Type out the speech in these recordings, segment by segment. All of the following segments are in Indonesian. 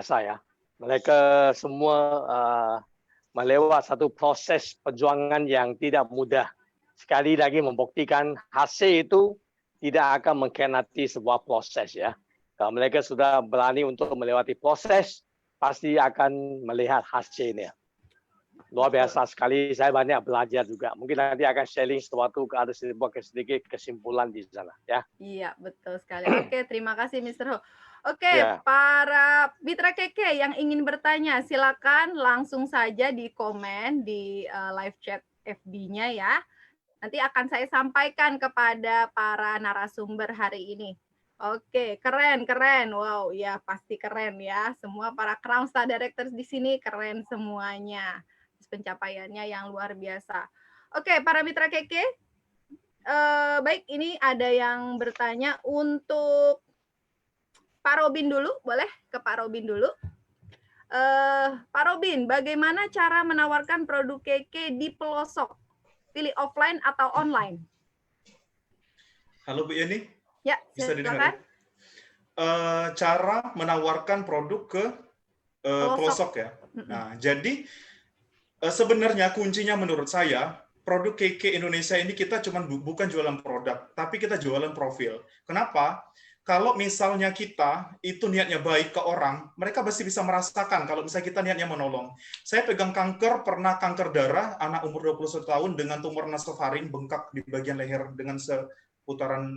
biasa ya. Mereka semua melewat satu proses perjuangan yang tidak mudah. Sekali lagi membuktikan hasil itu tidak akan mengkhianati sebuah proses ya. Kalau mereka sudah berani untuk melewati proses, pasti akan melihat hasilnya. Luar biasa sekali, saya banyak belajar juga. Mungkin nanti akan sharing sesuatu ada sedikit kesimpulan di sana ya. Iya, betul sekali. Oke, terima kasih Mr. Ho. Oke, Ya. para mitra keke yang ingin bertanya, silakan langsung saja di komen di live chat FB-nya ya. Nanti akan saya sampaikan kepada para narasumber hari ini. Oke, keren, keren. Wow, ya pasti keren ya. Semua para Crown Star Directors di sini keren semuanya. Pencapaiannya yang luar biasa. Oke, para mitra keke, baik, ini ada yang bertanya untuk Pak Robin dulu, boleh ke Pak Robin dulu. Pak Robin, bagaimana cara menawarkan produk keke di pelosok? Pilih offline atau online? Halo Bu Yeni, Ya, bisa didengar silakan. ya? Cara menawarkan produk ke pelosok ya. Nah, jadi sebenarnya kuncinya menurut saya, produk keke Indonesia ini kita bukan jualan produk, tapi kita jualan profil. Kenapa? Kalau misalnya kita itu niatnya baik ke orang, mereka pasti bisa merasakan kalau misalnya kita niatnya menolong. Saya pegang kanker, pernah kanker darah, anak umur 21 tahun dengan tumor nasofaring, bengkak di bagian leher dengan seputaran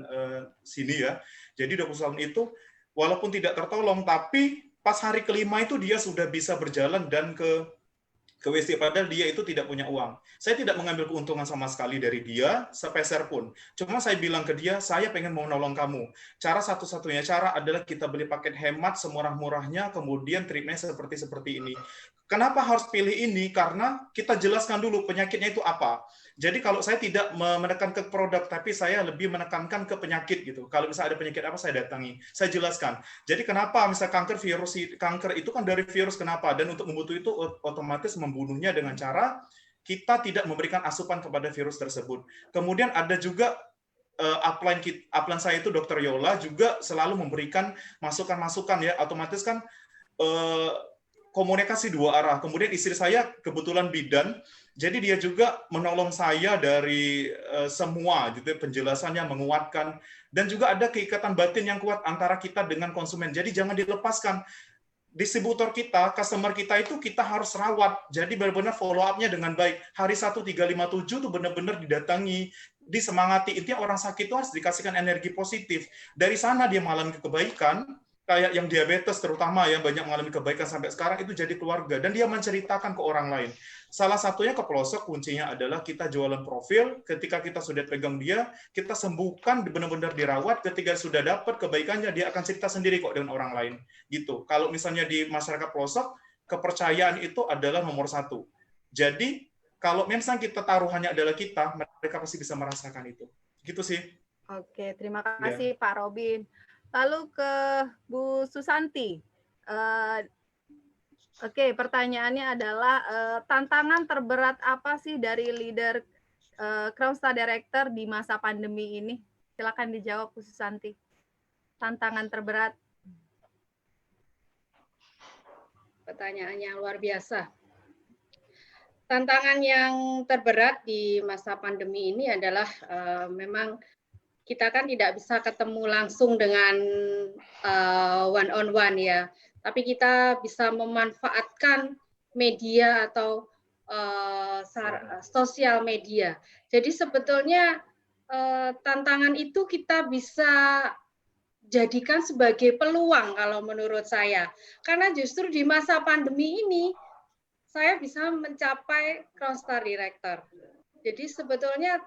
sini ya. Jadi 21 tahun itu, walaupun tidak tertolong, tapi pas hari kelima itu dia sudah bisa berjalan dan ke WC, padahal dia itu tidak punya uang. Saya tidak mengambil keuntungan sama sekali dari dia, sepeser pun. Cuma saya bilang ke dia, saya pengen mau nolong kamu. Cara satu-satunya cara adalah kita beli paket hemat semurah-murahnya, kemudian treatment seperti ini. Kenapa harus pilih ini? Karena kita jelaskan dulu penyakitnya itu apa. Jadi kalau saya tidak menekan ke produk, tapi saya lebih menekankan ke penyakit gitu. Kalau misalnya ada penyakit apa, saya datangi. Saya jelaskan. Jadi kenapa misalnya kanker itu kan dari virus, kenapa? Dan untuk membunuh itu otomatis membunuhnya dengan cara kita tidak memberikan asupan kepada virus tersebut. Kemudian ada juga upline saya itu Dr. Yola juga selalu memberikan masukan-masukan ya, otomatis kan komunikasi dua arah. Kemudian istri saya kebetulan bidan, jadi dia juga menolong saya dari semua gitu, penjelasannya menguatkan, dan juga ada keikatan batin yang kuat antara kita dengan konsumen. Jadi jangan dilepaskan. Distributor kita, customer kita itu kita harus rawat. Jadi benar-benar follow up-nya dengan baik. Hari 1357 tuh benar-benar didatangi, disemangati. Intinya orang sakit itu harus dikasihkan energi positif. Dari sana dia mengalami kebaikan, kayak yang diabetes terutama ya, banyak mengalami kebaikan sampai sekarang, itu jadi keluarga. Dan dia menceritakan ke orang lain. Salah satunya ke pelosok, kuncinya adalah kita jualan profil, ketika kita sudah pegang dia, kita sembuhkan, benar-benar dirawat, ketika sudah dapat kebaikannya, dia akan cerita sendiri kok dengan orang lain. Gitu. Kalau misalnya di masyarakat pelosok, kepercayaan itu adalah nomor satu. Jadi, kalau misalnya kita taruhannya adalah kita, mereka pasti bisa merasakan itu. Gitu sih. Oke, terima kasih Pak Robin. Lalu ke Bu Susanti. Oke, pertanyaannya adalah tantangan terberat apa sih dari leader Crown Star Director di masa pandemi ini? Silakan dijawab Bu Susanti. Tantangan terberat. Pertanyaan yang luar biasa. Tantangan yang terberat di masa pandemi ini adalah memang kita kan tidak bisa ketemu langsung dengan one on one ya, tapi kita bisa memanfaatkan media atau sosial media. Jadi sebetulnya tantangan itu kita bisa jadikan sebagai peluang kalau menurut saya. Karena justru di masa pandemi ini saya bisa mencapai Crown Star Director. Jadi sebetulnya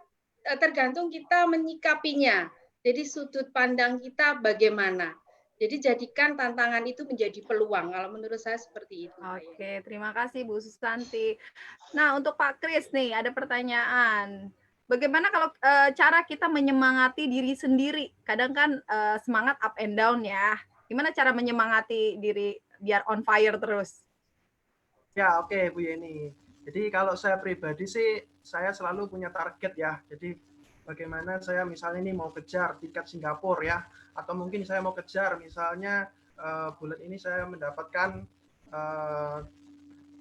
tergantung kita menyikapinya. Jadi sudut pandang kita bagaimana. Jadi jadikan tantangan itu menjadi peluang. Kalau menurut saya seperti itu. Oke, terima kasih Bu Susanti. Nah, untuk Pak Kris nih ada pertanyaan. Bagaimana kalau cara kita menyemangati diri sendiri? Kadang kan semangat up and down ya. Gimana cara menyemangati diri biar on fire terus? Ya, oke Bu Yeni. Jadi kalau saya pribadi sih, saya selalu punya target ya. Jadi bagaimana saya misalnya ini mau kejar tiket Singapura ya, atau mungkin saya mau kejar misalnya bulan ini saya mendapatkan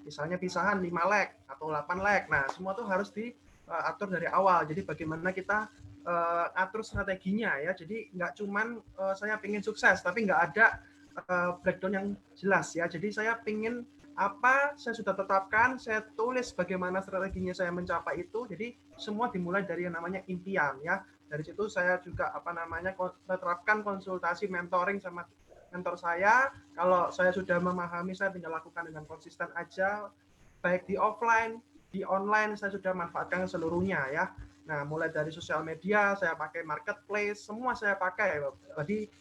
misalnya pisahan 5 leg atau 8 leg. Nah, semua tuh harus diatur dari awal. Jadi bagaimana kita atur strateginya ya. Jadi nggak cuman saya pengen sukses, tapi nggak ada breakdown yang jelas ya. Jadi saya pengen apa saya sudah tetapkan, saya tulis bagaimana strateginya saya mencapai itu. Jadi semua dimulai dari yang namanya impian ya. Dari situ saya juga menerapkan konsultasi mentoring sama mentor saya. Kalau saya sudah memahami, saya tinggal lakukan dengan konsisten aja, baik di offline, di online saya sudah manfaatkan seluruhnya ya. Nah, mulai dari sosial media saya pakai marketplace, semua saya pakai. Jadi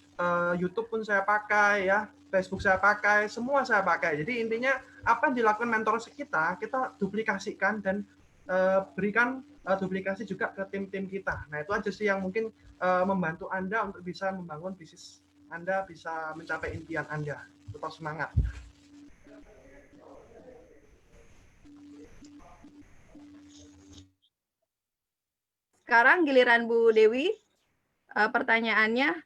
YouTube pun saya pakai ya, Facebook saya pakai, semua saya pakai. Jadi intinya apa yang dilakukan mentor kita duplikasikan dan berikan duplikasi juga ke tim-tim kita. Nah, itu aja sih yang mungkin membantu Anda untuk bisa membangun bisnis Anda, bisa mencapai impian Anda. Tetap semangat. Sekarang giliran Bu Dewi. Pertanyaannya,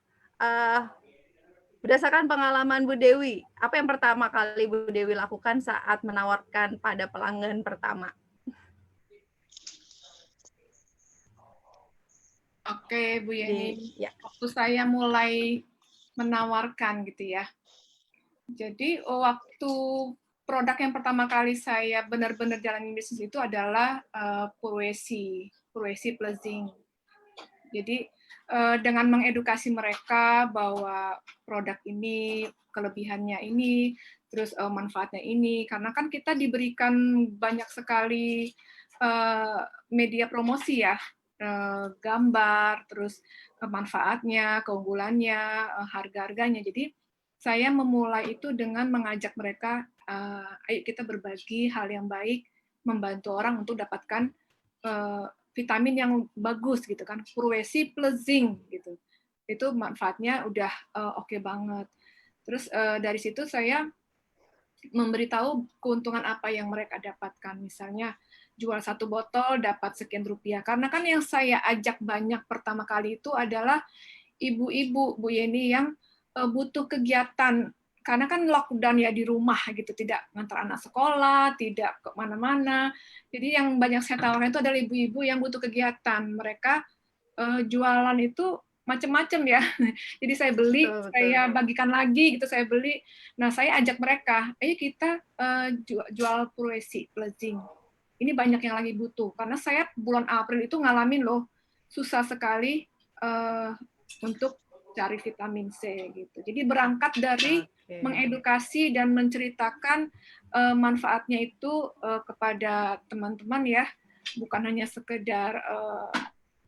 berdasarkan pengalaman Bu Dewi, apa yang pertama kali Bu Dewi lakukan saat menawarkan pada pelanggan pertama? Oke, Bu Yeni. Ya. Waktu saya mulai menawarkan gitu ya. Jadi waktu produk yang pertama kali saya benar-benar jalanin bisnis itu adalah Purwesi plus Zinc. Jadi dengan mengedukasi mereka bahwa produk ini kelebihannya ini, terus manfaatnya ini, karena kan kita diberikan banyak sekali media promosi ya, gambar, terus manfaatnya, keunggulannya, harga-harganya. Jadi saya memulai itu dengan mengajak mereka, ayo kita berbagi hal yang baik, membantu orang untuk dapatkan vitamin yang bagus gitu kan, Purwesi plus Zinc gitu. Itu manfaatnya udah oke banget. Terus dari situ saya memberitahu keuntungan apa yang mereka dapatkan. Misalnya jual 1 botol dapat sekian rupiah. Karena kan yang saya ajak banyak pertama kali itu adalah ibu-ibu, Bu Yeni, yang butuh kegiatan. Karena kan lockdown ya di rumah gitu, tidak ngantar anak sekolah, tidak ke mana-mana. Jadi yang banyak saya tawarkan itu adalah ibu-ibu yang butuh kegiatan. Mereka jualan itu macam-macam ya. Jadi saya beli, saya bagikan lagi gitu, saya beli. Nah, saya ajak mereka, ayo kita jual Purwesi plus Zinc. Ini banyak yang lagi butuh. Karena saya bulan April itu ngalamin loh, susah sekali untuk cari vitamin C gitu. Jadi berangkat dari mengedukasi dan menceritakan manfaatnya itu kepada teman-teman ya, bukan hanya sekedar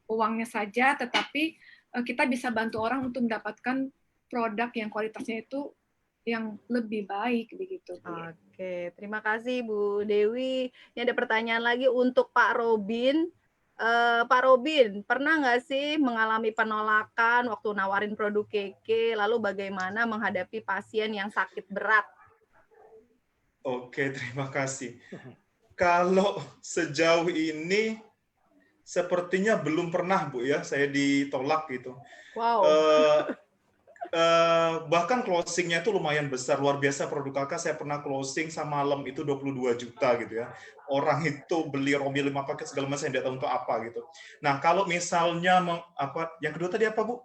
uangnya saja, tetapi kita bisa bantu orang untuk mendapatkan produk yang kualitasnya itu yang lebih baik begitu. Oke, terima kasih Bu Dewi. Ini ada pertanyaan lagi untuk Pak Robin. Pak Robin, pernah nggak sih mengalami penolakan waktu nawarin produk Keke, lalu bagaimana menghadapi pasien yang sakit berat? Oke, terima kasih. Kalau sejauh ini sepertinya belum pernah, Bu, ya, saya ditolak gitu. Wow. Bahkan closingnya itu lumayan besar, luar biasa. Produk kakak saya pernah closing semalam itu 22 juta gitu ya. Orang itu beli Romi 5 paket segala macam, saya tidak tahu untuk apa gitu. Nah, kalau misalnya yang kedua tadi apa, Bu?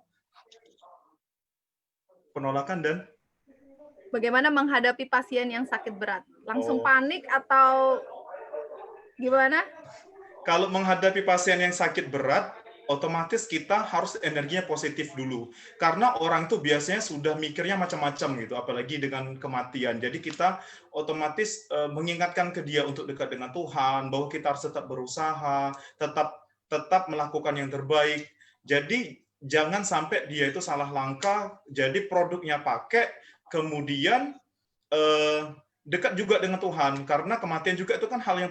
Penolakan dan bagaimana menghadapi pasien yang sakit berat? Langsung panik atau gimana? Kalau menghadapi pasien yang sakit berat, otomatis kita harus energinya positif dulu. Karena orang tuh biasanya sudah mikirnya macam-macam gitu, apalagi dengan kematian. Jadi kita otomatis mengingatkan ke dia untuk dekat dengan Tuhan, bahwa kita harus tetap berusaha, tetap melakukan yang terbaik. Jadi jangan sampai dia itu salah langkah, jadi produknya pakai, kemudian dekat juga dengan Tuhan, karena kematian juga itu kan hal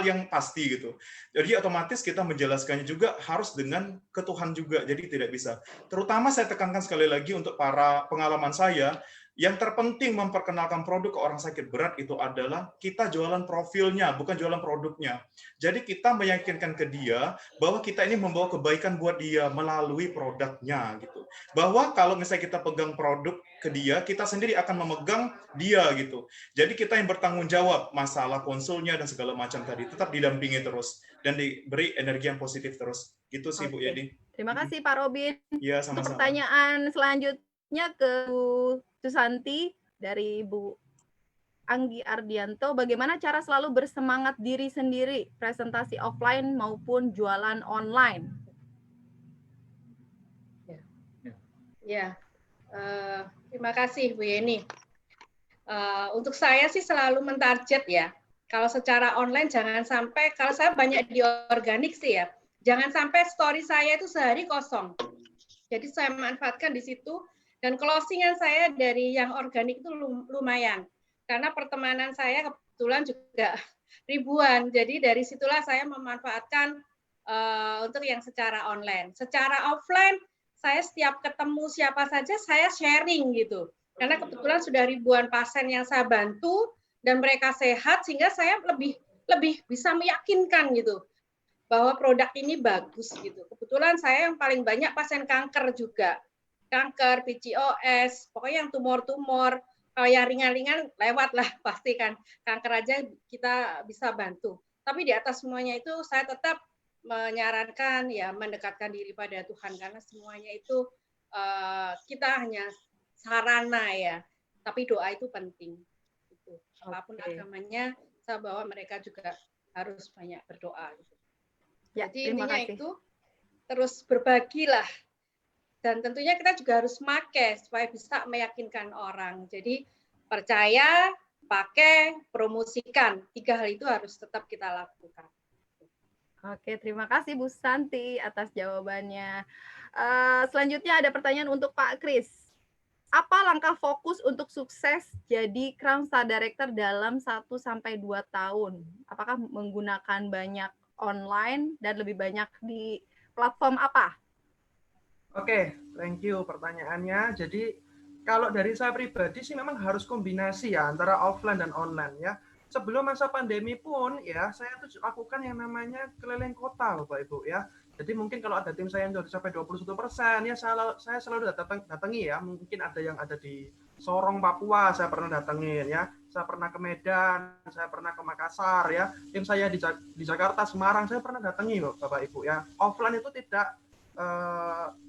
yang pasti gitu. Jadi otomatis kita menjelaskannya juga harus dengan ke Tuhan juga, jadi tidak bisa. Terutama saya tekankan sekali lagi untuk para pengalaman saya Yang terpenting memperkenalkan produk ke orang sakit berat itu adalah kita jualan profilnya, bukan jualan produknya. Jadi kita meyakinkan ke dia bahwa kita ini membawa kebaikan buat dia melalui produknya gitu. Bahwa kalau misalnya kita pegang produk ke dia, kita sendiri akan memegang dia gitu. Jadi kita yang bertanggung jawab masalah konsulnya dan segala macam tadi, tetap didampingi terus dan diberi energi yang positif terus. Gitu sih Bu Oke. Yedi. Terima kasih Pak Robin. Iya, Untuk sama-sama. pertanyaan selanjutnya ke Bu Susanti dari Bu Anggi Ardianto, bagaimana cara selalu bersemangat diri sendiri, presentasi offline maupun jualan online? Ya, terima kasih Bu Yeni. Untuk saya sih selalu mentarget ya. Kalau secara online jangan sampai, kalau saya banyak di organik sih ya, jangan sampai story saya itu sehari kosong. Jadi saya manfaatkan di situ, dan closingan saya dari yang organik itu lumayan. Karena pertemanan saya kebetulan juga ribuan. Jadi dari situlah saya memanfaatkan untuk yang secara online. Secara offline, saya setiap ketemu siapa saja, saya sharing gitu. Karena kebetulan sudah ribuan pasien yang saya bantu, dan mereka sehat, sehingga saya lebih bisa meyakinkan gitu bahwa produk ini bagus gitu. Kebetulan saya yang paling banyak pasien kanker juga. Kanker, PCOS, pokoknya yang tumor-tumor. Kalau yang ringan-ringan lewat lah pasti kan. Kanker aja kita bisa bantu. Tapi di atas semuanya itu saya tetap menyarankan ya mendekatkan diri pada Tuhan, karena semuanya itu kita hanya sarana ya. Tapi doa itu penting. Gitu. Apapun agamanya, saya bawa mereka juga harus banyak berdoa gitu. Ya, jadi terima intinya kasih. itu terus berbagilah, dan tentunya kita juga harus pakai supaya bisa meyakinkan orang. Jadi percaya, pakai, promosikan, 3 hal itu harus tetap kita lakukan. Oke, terima kasih Bu Santi atas jawabannya. Selanjutnya ada pertanyaan untuk Pak Kris. Apa langkah fokus untuk sukses jadi Crown Star Director dalam 1-2 tahun? Apakah menggunakan banyak online dan lebih banyak di platform apa? Oke, thank you pertanyaannya. Jadi kalau dari saya pribadi sih memang harus kombinasi ya antara offline dan online ya. Sebelum masa pandemi pun ya saya tuh lakukan yang namanya keliling kota Bapak Ibu ya. Jadi mungkin kalau ada tim saya yang sudah sampai 21% ya saya selalu datangi ya. Mungkin ada yang ada di Sorong Papua saya pernah datengin ya. Saya pernah ke Medan, saya pernah ke Makassar ya. Tim saya di Jakarta, Semarang saya pernah datangi Bapak Ibu ya. Offline itu tidak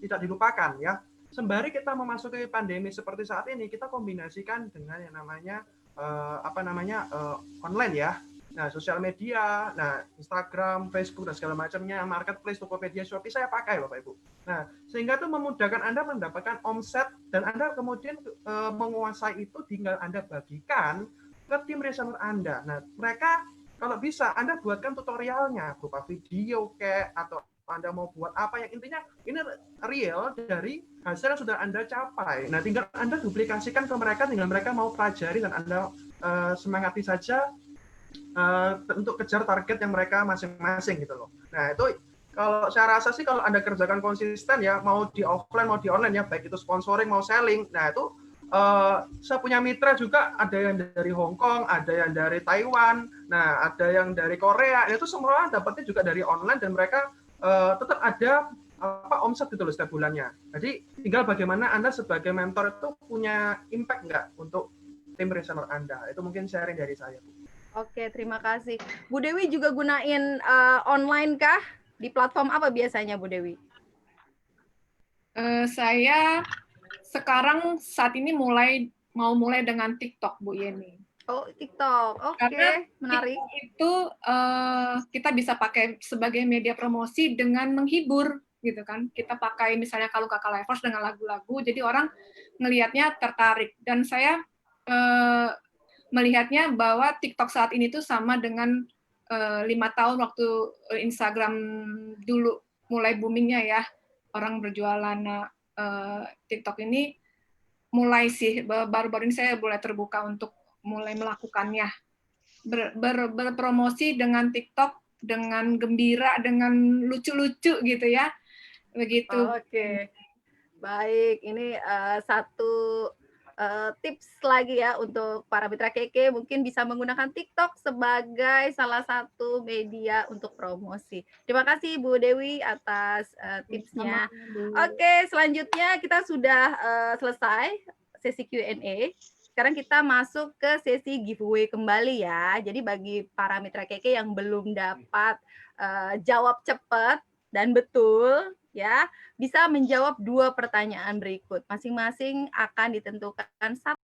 dilupakan ya. Sembari kita memasuki pandemi seperti saat ini, kita kombinasikan dengan yang namanya online ya. Nah, sosial media, nah Instagram, Facebook dan segala macamnya, marketplace, Tokopedia, Shopee saya pakai Bapak Ibu. Nah, sehingga itu memudahkan Anda mendapatkan omset dan Anda kemudian menguasai itu tinggal Anda bagikan ke tim reseller Anda. Nah, mereka kalau bisa Anda buatkan tutorialnya berupa video kayak atau Anda mau buat apa yang intinya ini real dari hasil yang sudah Anda capai. Nah, tinggal Anda duplikasikan ke mereka, tinggal mereka mau pelajari dan Anda semangati saja untuk kejar target yang mereka masing-masing gitu loh. Nah, itu kalau saya rasa sih kalau Anda kerjakan konsisten ya, mau di offline mau di online ya, baik itu sponsoring mau selling. Nah, itu saya punya mitra juga, ada yang dari Hong Kong, ada yang dari Taiwan, nah ada yang dari Korea. Itu semua dapatnya juga dari online dan mereka tetap ada omset gitu loh setiap bulannya. Jadi tinggal bagaimana Anda sebagai mentor itu punya impact nggak untuk tim reseller Anda. Itu mungkin sharing dari saya, Bu. Oke, terima kasih. Bu Dewi juga gunain online kah? Di platform apa biasanya Bu Dewi? Saya sekarang saat ini mau mulai dengan TikTok, Bu Yeni. Oh, TikTok. Oke, Karena menarik. TikTok itu kita bisa pakai sebagai media promosi dengan menghibur, gitu kan. Kita pakai misalnya kalau Kakak Lifers dengan lagu-lagu, jadi orang ngelihatnya tertarik. Dan saya melihatnya bahwa TikTok saat ini tuh sama dengan 5 tahun waktu Instagram dulu mulai boomingnya ya, orang berjualan TikTok ini mulai sih baru-baru ini saya mulai terbuka untuk mulai melakukannya, berpromosi dengan TikTok dengan gembira, dengan lucu-lucu gitu ya, begitu. Oke, baik. Ini satu tips lagi ya untuk para mitra Keke, mungkin bisa menggunakan TikTok sebagai salah satu media untuk promosi. Terima kasih Bu Dewi atas tipsnya. Oke, selanjutnya kita sudah selesai sesi Q&A. Sekarang kita masuk ke sesi giveaway kembali ya. Jadi bagi para mitra Keke yang belum dapat jawab cepat dan betul ya, bisa menjawab 2 pertanyaan berikut. Masing-masing akan ditentukan 1